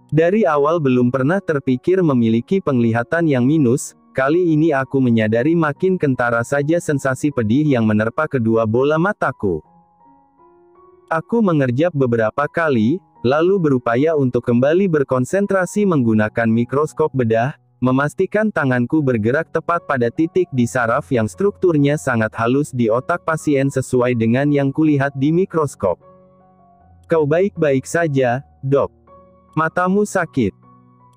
Dari awal belum pernah terpikir memiliki penglihatan yang minus, kali ini aku menyadari makin kentara saja sensasi pedih yang menerpa kedua bola mataku. Aku mengerjap beberapa kali, lalu berupaya untuk kembali berkonsentrasi menggunakan mikroskop bedah, memastikan tanganku bergerak tepat pada titik di saraf yang strukturnya sangat halus di otak pasien sesuai dengan yang kulihat di mikroskop. "Kau baik-baik saja, Dok? Matamu sakit?"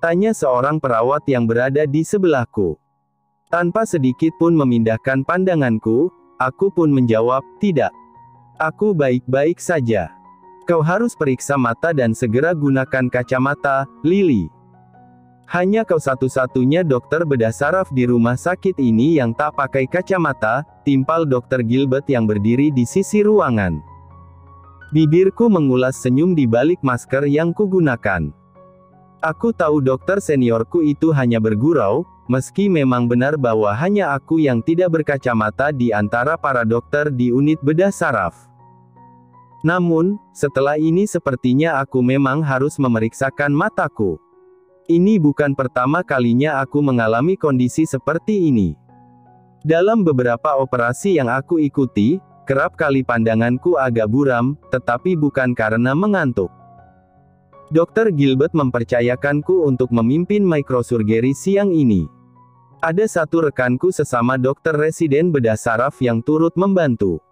tanya seorang perawat yang berada di sebelahku. Tanpa sedikit pun memindahkan pandanganku, aku pun menjawab, "Tidak. Aku baik-baik saja." "Kau harus periksa mata dan segera gunakan kacamata, Lily. Hanya kau satu-satunya dokter bedah saraf di rumah sakit ini yang tak pakai kacamata," timpal Dr. Gilbert yang berdiri di sisi ruangan. Bibirku mengulas senyum di balik masker yang kugunakan. Aku tahu dokter seniorku itu hanya bergurau, meski memang benar bahwa hanya aku yang tidak berkacamata di antara para dokter di unit bedah saraf. Namun, setelah ini sepertinya aku memang harus memeriksakan mataku. Ini bukan pertama kalinya aku mengalami kondisi seperti ini. Dalam beberapa operasi yang aku ikuti, kerap kali pandanganku agak buram, tetapi bukan karena mengantuk. Dr. Gilbert mempercayakanku untuk memimpin microsurgery siang ini. Ada satu rekanku sesama dokter residen bedah saraf yang turut membantu.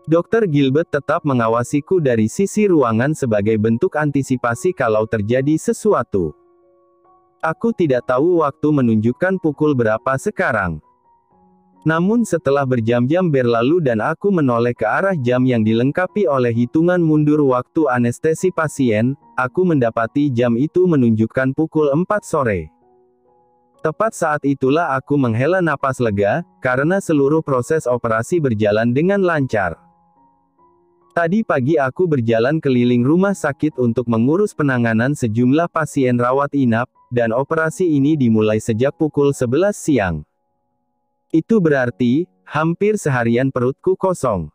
Dr. Gilbert tetap mengawasiku dari sisi ruangan sebagai bentuk antisipasi kalau terjadi sesuatu. Aku tidak tahu waktu menunjukkan pukul berapa sekarang. Namun setelah berjam-jam berlalu dan aku menoleh ke arah jam yang dilengkapi oleh hitungan mundur waktu anestesi pasien, aku mendapati jam itu menunjukkan pukul 4 sore. Tepat saat itulah aku menghela napas lega, karena seluruh proses operasi berjalan dengan lancar. Tadi pagi aku berjalan keliling rumah sakit untuk mengurus penanganan sejumlah pasien rawat inap, dan operasi ini dimulai sejak pukul 11 siang. Itu berarti, hampir seharian perutku kosong.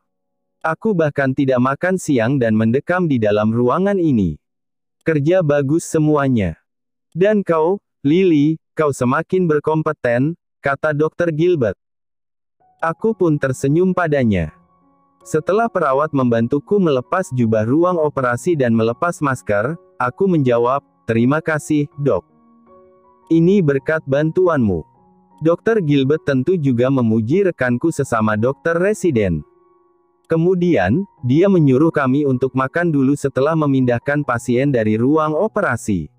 Aku bahkan tidak makan siang dan mendekam di dalam ruangan ini. Kerja bagus semuanya. Dan kau, Lily, kau semakin berkompeten, kata Dr. Gilbert. Aku pun tersenyum padanya. Setelah perawat membantuku melepas jubah ruang operasi dan melepas masker, aku menjawab, "Terima kasih, Dok. Ini berkat bantuanmu." Dr. Gilbert tentu juga memuji rekanku sesama dokter residen. Kemudian, dia menyuruh kami untuk makan dulu setelah memindahkan pasien dari ruang operasi.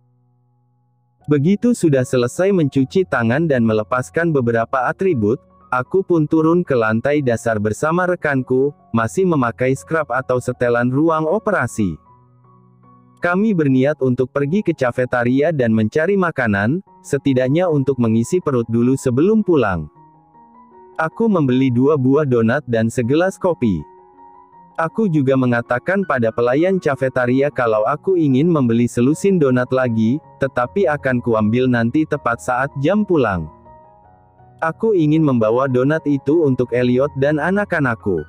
Begitu sudah selesai mencuci tangan dan melepaskan beberapa atribut, aku pun turun ke lantai dasar bersama rekanku, masih memakai scrub atau setelan ruang operasi. Kami berniat untuk pergi ke cafetaria dan mencari makanan, setidaknya untuk mengisi perut dulu sebelum pulang. Aku membeli 2 buah donat dan segelas kopi. Aku juga mengatakan pada pelayan cafetaria kalau aku ingin membeli selusin donat lagi, tetapi akan kuambil nanti tepat saat jam pulang. Aku ingin membawa donat itu untuk Elliot dan anak-anakku.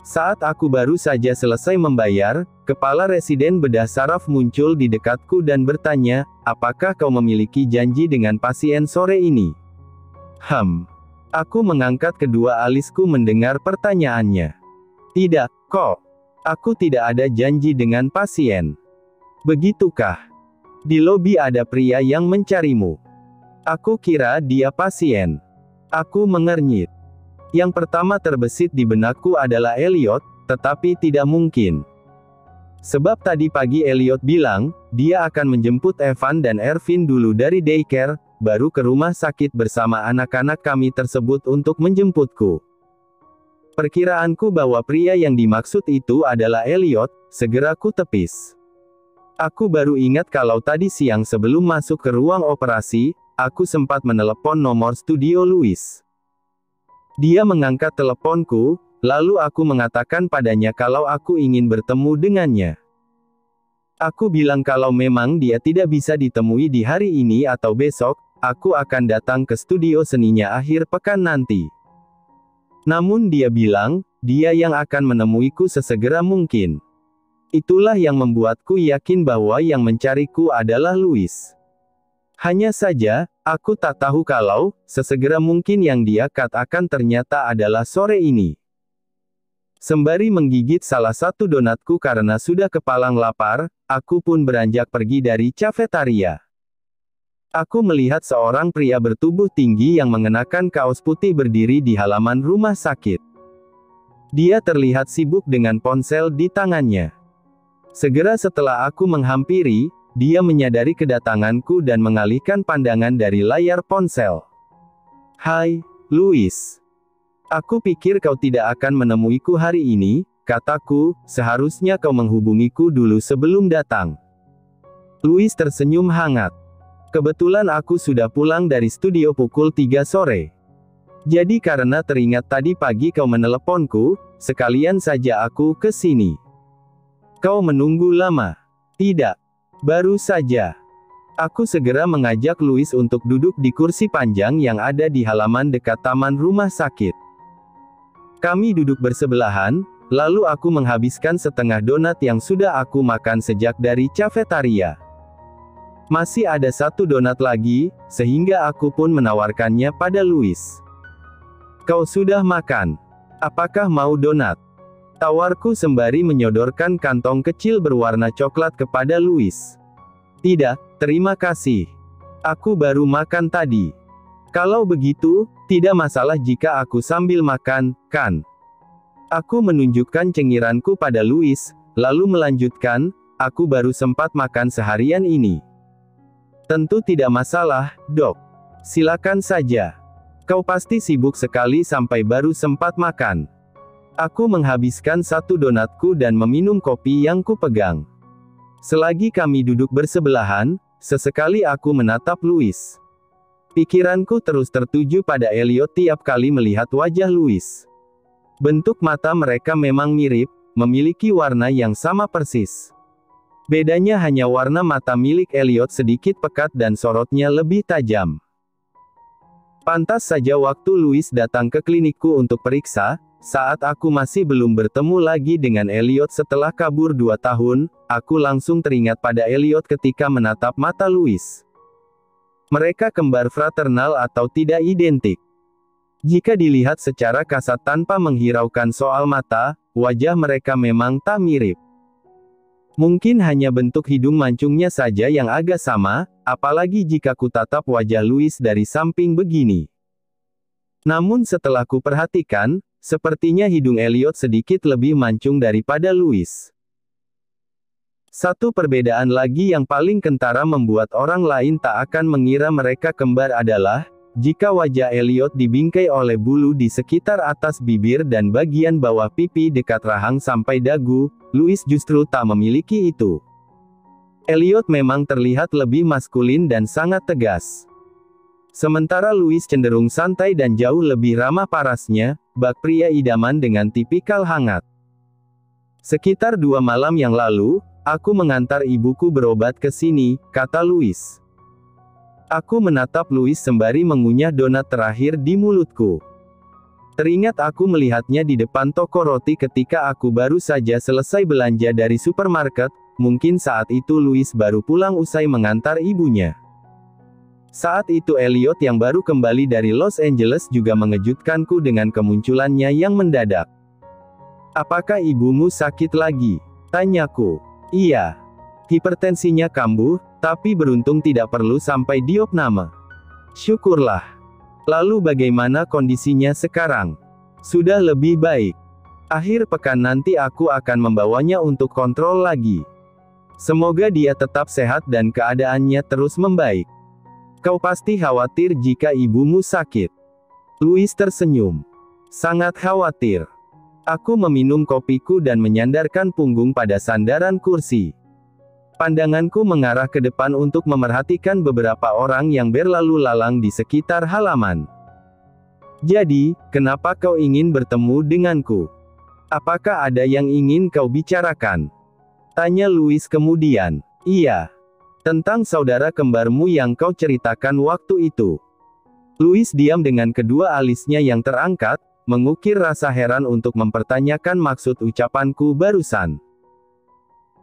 Saat aku baru saja selesai membayar, kepala residen bedah saraf muncul di dekatku dan bertanya, "Apakah kau memiliki janji dengan pasien sore ini?" Aku mengangkat kedua alisku mendengar pertanyaannya. "Tidak, kok. Aku tidak ada janji dengan pasien." "Begitukah? Di lobi ada pria yang mencarimu." Aku kira dia pasien. Aku mengernyit. Yang pertama terbesit di benakku adalah Elliot, tetapi tidak mungkin. Sebab tadi pagi Elliot bilang, dia akan menjemput Evan dan Ervin dulu dari daycare, baru ke rumah sakit bersama anak-anak kami tersebut untuk menjemputku. Perkiraanku bahwa pria yang dimaksud itu adalah Elliot, segera ku tepis. Aku baru ingat kalau tadi siang sebelum masuk ke ruang operasi, aku sempat menelepon nomor studio Louis. Dia mengangkat teleponku, lalu aku mengatakan padanya kalau aku ingin bertemu dengannya. Aku bilang kalau memang dia tidak bisa ditemui di hari ini atau besok, aku akan datang ke studio seninya akhir pekan nanti. Namun dia bilang, dia yang akan menemuiku sesegera mungkin. Itulah yang membuatku yakin bahwa yang mencariku adalah Louis. Hanya saja, aku tak tahu kalau, sesegera mungkin yang dia katakan ternyata adalah sore ini. Sembari menggigit salah satu donatku karena sudah kepalang lapar, aku pun beranjak pergi dari cafetaria. Aku melihat seorang pria bertubuh tinggi yang mengenakan kaos putih berdiri di halaman rumah sakit. Dia terlihat sibuk dengan ponsel di tangannya. Segera setelah aku menghampiri, dia menyadari kedatanganku dan mengalihkan pandangan dari layar ponsel. "Hai, Louis. Aku pikir kau tidak akan menemuiku hari ini," kataku, "seharusnya kau menghubungiku dulu sebelum datang." Louis tersenyum hangat. "Kebetulan aku sudah pulang dari studio pukul 3 sore. Jadi karena teringat tadi pagi kau meneleponku, sekalian saja aku ke sini." "Kau menunggu lama?" "Tidak. Baru saja." Aku segera mengajak Louis untuk duduk di kursi panjang yang ada di halaman dekat taman rumah sakit. Kami duduk bersebelahan, lalu aku menghabiskan setengah donat yang sudah aku makan sejak dari cafetaria. Masih ada satu donat lagi, sehingga aku pun menawarkannya pada Louis. "Kau sudah makan? Apakah mau donat?" tawarku sembari menyodorkan kantong kecil berwarna coklat kepada Louis. "Tidak, terima kasih. Aku baru makan tadi." "Kalau begitu, tidak masalah jika aku sambil makan, kan?" Aku menunjukkan cengiranku pada Louis, lalu melanjutkan, "Aku baru sempat makan seharian ini." "Tentu tidak masalah, Dok. Silakan saja. Kau pasti sibuk sekali sampai baru sempat makan." Aku menghabiskan satu donatku dan meminum kopi yang kupegang. Selagi kami duduk bersebelahan, sesekali aku menatap Louis. Pikiranku terus tertuju pada Elliot tiap kali melihat wajah Louis. Bentuk mata mereka memang mirip, memiliki warna yang sama persis. Bedanya hanya warna mata milik Elliot sedikit pekat dan sorotnya lebih tajam. Pantas saja waktu Louis datang ke klinikku untuk periksa, saat aku masih belum bertemu lagi dengan Elliot setelah kabur 2 tahun, aku langsung teringat pada Elliot ketika menatap mata Louis. Mereka kembar fraternal atau tidak identik. Jika dilihat secara kasat tanpa menghiraukan soal mata, wajah mereka memang tak mirip. Mungkin hanya bentuk hidung mancungnya saja yang agak sama, apalagi jika ku tatap wajah Louis dari samping begini. Namun setelah ku perhatikan, sepertinya hidung Elliot sedikit lebih mancung daripada Louis. Satu perbedaan lagi yang paling kentara membuat orang lain tak akan mengira mereka kembar adalah, jika wajah Elliot dibingkai oleh bulu di sekitar atas bibir dan bagian bawah pipi dekat rahang sampai dagu, Louis justru tak memiliki itu. Elliot memang terlihat lebih maskulin dan sangat tegas. Sementara Louis cenderung santai dan jauh lebih ramah parasnya, bak pria idaman dengan tipikal hangat. "Sekitar 2 malam yang lalu, aku mengantar ibuku berobat ke sini," kata Louis. Aku menatap Louis sembari mengunyah donat terakhir di mulutku. Teringat aku melihatnya di depan toko roti ketika aku baru saja selesai belanja dari supermarket, mungkin saat itu Louis baru pulang usai mengantar ibunya. Saat itu Elliot yang baru kembali dari Los Angeles juga mengejutkanku dengan kemunculannya yang mendadak. "Apakah ibumu sakit lagi?" tanyaku. "Iya. Hipertensinya kambuh, tapi beruntung tidak perlu sampai diopname." "Syukurlah. Lalu bagaimana kondisinya sekarang?" "Sudah lebih baik. Akhir pekan nanti aku akan membawanya untuk kontrol lagi. Semoga dia tetap sehat dan keadaannya terus membaik." "Kau pasti khawatir jika ibumu sakit." Louis tersenyum. "Sangat khawatir." Aku meminum kopiku dan menyandarkan punggung pada sandaran kursi. Pandanganku mengarah ke depan untuk memerhatikan beberapa orang yang berlalu lalang di sekitar halaman. "Jadi, kenapa kau ingin bertemu denganku? Apakah ada yang ingin kau bicarakan?" tanya Louis kemudian. "Iya. Tentang saudara kembarmu yang kau ceritakan waktu itu." Louis diam dengan kedua alisnya yang terangkat, mengukir rasa heran untuk mempertanyakan maksud ucapanku barusan.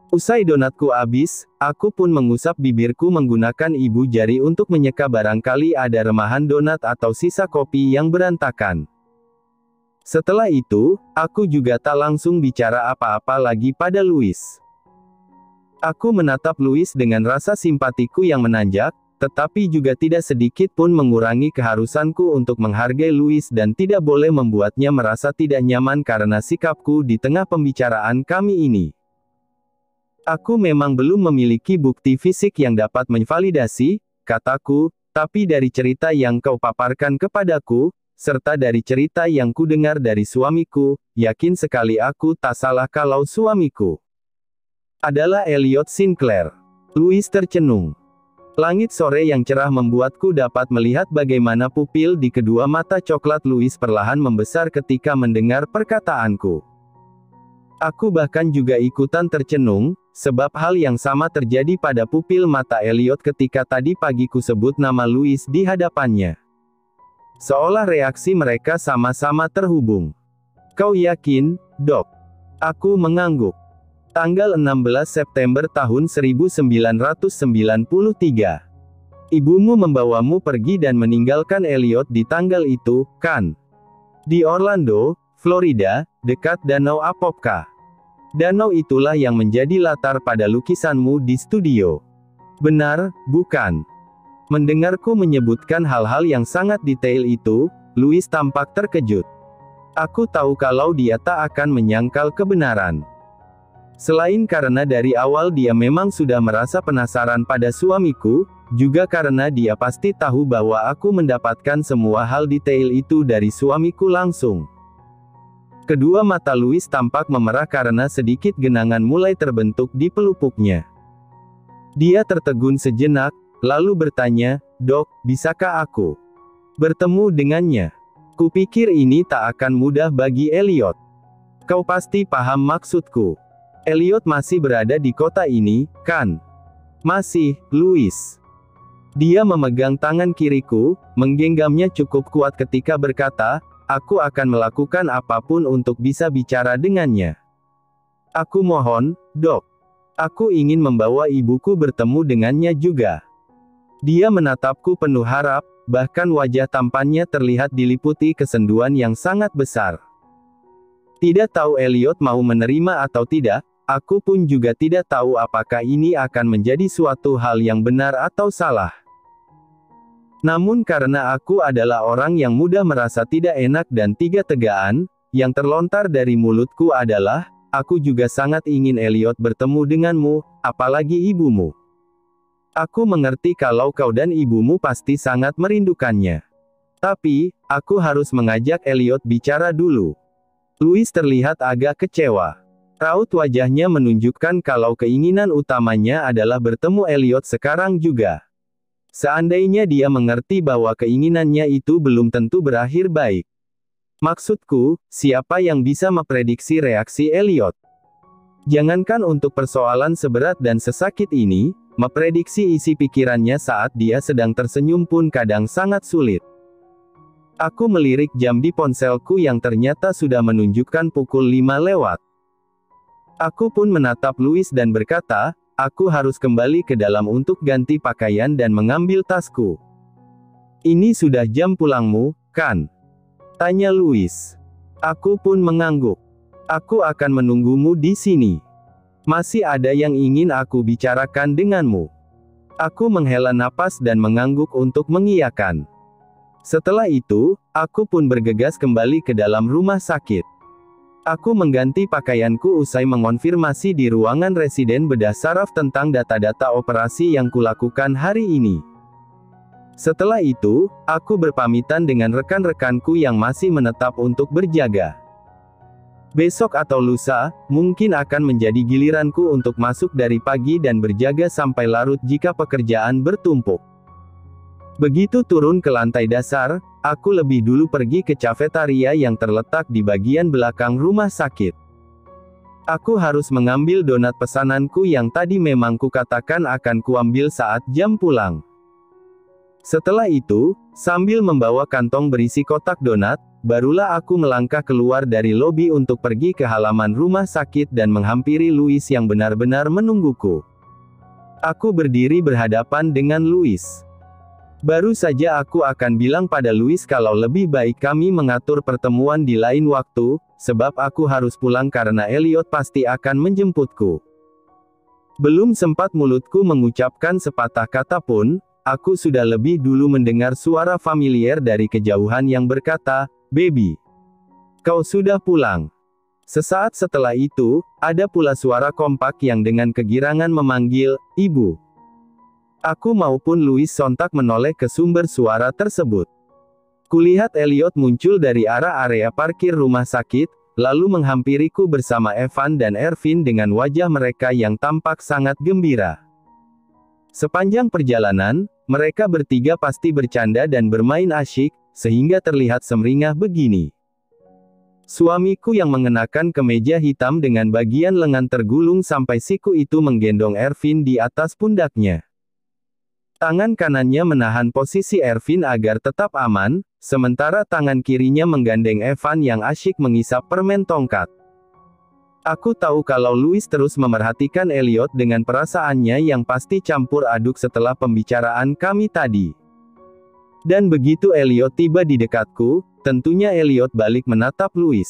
Usai donatku habis, aku pun mengusap bibirku menggunakan ibu jari untuk menyeka barangkali ada remahan donat atau sisa kopi yang berantakan. Setelah itu, aku juga tak langsung bicara apa-apa lagi pada Louis. Aku menatap Louis dengan rasa simpatiku yang menanjak, tetapi juga tidak sedikit pun mengurangi keharusanku untuk menghargai Louis dan tidak boleh membuatnya merasa tidak nyaman karena sikapku di tengah pembicaraan kami ini. Aku memang belum memiliki bukti fisik yang dapat menvalidasi, kataku, tapi dari cerita yang kau paparkan kepadaku, serta dari cerita yang kudengar dari suamiku, yakin sekali aku tak salah kalau suamiku adalah Elliot Sinclair. Louis tercenung. Langit sore yang cerah membuatku dapat melihat bagaimana pupil di kedua mata coklat Louis perlahan membesar ketika mendengar perkataanku. Aku bahkan juga ikutan tercenung, sebab hal yang sama terjadi pada pupil mata Elliot ketika tadi pagi ku sebut nama Louis di hadapannya. Seolah reaksi mereka sama-sama terhubung. Kau yakin, Dok? Aku mengangguk. Tanggal 16 September tahun 1993. Ibumu membawamu pergi dan meninggalkan Elliot di tanggal itu, kan? Di Orlando, Florida, dekat Danau Apopka. Danau itulah yang menjadi latar pada lukisanmu di studio. Benar, bukan? Mendengarku menyebutkan hal-hal yang sangat detail itu, Louis tampak terkejut. Aku tahu kalau dia tak akan menyangkal kebenaran. Selain karena dari awal dia memang sudah merasa penasaran pada suamiku, juga karena dia pasti tahu bahwa aku mendapatkan semua hal detail itu dari suamiku langsung. Kedua mata Louis tampak memerah karena sedikit genangan mulai terbentuk di pelupuknya. Dia tertegun sejenak, lalu bertanya, "Dok, bisakah aku bertemu dengannya? Kupikir ini tak akan mudah bagi Elliot. Kau pasti paham maksudku. Elliot masih berada di kota ini, kan?" "Masih, Louis." Dia memegang tangan kiriku, menggenggamnya cukup kuat ketika berkata, "Aku akan melakukan apapun untuk bisa bicara dengannya. Aku mohon, Dok. Aku ingin membawa ibuku bertemu dengannya juga." Dia menatapku penuh harap, bahkan wajah tampannya terlihat diliputi kesenduan yang sangat besar. Tidak tahu Elliot mau menerima atau tidak, aku pun juga tidak tahu apakah ini akan menjadi suatu hal yang benar atau salah. Namun karena aku adalah orang yang mudah merasa tidak enak dan tiga tegaan, yang terlontar dari mulutku adalah, "Aku juga sangat ingin Elliot bertemu denganmu, apalagi ibumu. Aku mengerti kalau kau dan ibumu pasti sangat merindukannya. Tapi, aku harus mengajak Elliot bicara dulu." Louis terlihat agak kecewa. Raut wajahnya menunjukkan kalau keinginan utamanya adalah bertemu Elliot sekarang juga. Seandainya dia mengerti bahwa keinginannya itu belum tentu berakhir baik. Maksudku, siapa yang bisa memprediksi reaksi Elliot? Jangankan untuk persoalan seberat dan sesakit ini, memprediksi isi pikirannya saat dia sedang tersenyum pun kadang sangat sulit. Aku melirik jam di ponselku yang ternyata sudah menunjukkan pukul 5 lewat. Aku pun menatap Louis dan berkata, "Aku harus kembali ke dalam untuk ganti pakaian dan mengambil tasku." "Ini sudah jam pulangmu, kan?" tanya Louis. Aku pun mengangguk. "Aku akan menunggumu di sini. Masih ada yang ingin aku bicarakan denganmu." Aku menghela napas dan mengangguk untuk mengiyakan. Setelah itu, aku pun bergegas kembali ke dalam rumah sakit. Aku mengganti pakaianku usai mengonfirmasi di ruangan residen bedah saraf tentang data-data operasi yang kulakukan hari ini. Setelah itu, aku berpamitan dengan rekan-rekanku yang masih menetap untuk berjaga. Besok atau lusa, mungkin akan menjadi giliranku untuk masuk dari pagi dan berjaga sampai larut jika pekerjaan bertumpuk. Begitu turun ke lantai dasar, aku lebih dulu pergi ke cafetaria yang terletak di bagian belakang rumah sakit. Aku harus mengambil donat pesananku yang tadi memang kukatakan akan kuambil saat jam pulang. Setelah itu, sambil membawa kantong berisi kotak donat, barulah aku melangkah keluar dari lobi untuk pergi ke halaman rumah sakit dan menghampiri Louis yang benar-benar menungguku. Aku berdiri berhadapan dengan Louis. Baru saja aku akan bilang pada Louis kalau lebih baik kami mengatur pertemuan di lain waktu, sebab aku harus pulang karena Elliot pasti akan menjemputku. Belum sempat mulutku mengucapkan sepatah kata pun, aku sudah lebih dulu mendengar suara familiar dari kejauhan yang berkata, "Baby, kau sudah pulang." Sesaat setelah itu, ada pula suara kompak yang dengan kegirangan memanggil, "Ibu." Aku maupun Louis sontak menoleh ke sumber suara tersebut. Kulihat Elliot muncul dari arah area parkir rumah sakit, lalu menghampiriku bersama Evan dan Ervin dengan wajah mereka yang tampak sangat gembira. Sepanjang perjalanan, mereka bertiga pasti bercanda dan bermain asyik, sehingga terlihat semeringah begini. Suamiku yang mengenakan kemeja hitam dengan bagian lengan tergulung sampai siku itu menggendong Ervin di atas pundaknya. Tangan kanannya menahan posisi Ervin agar tetap aman, sementara tangan kirinya menggandeng Evan yang asyik mengisap permen tongkat. Aku tahu kalau Louis terus memerhatikan Elliot dengan perasaannya yang pasti campur aduk setelah pembicaraan kami tadi. Dan begitu Elliot tiba di dekatku, tentunya Elliot balik menatap Louis.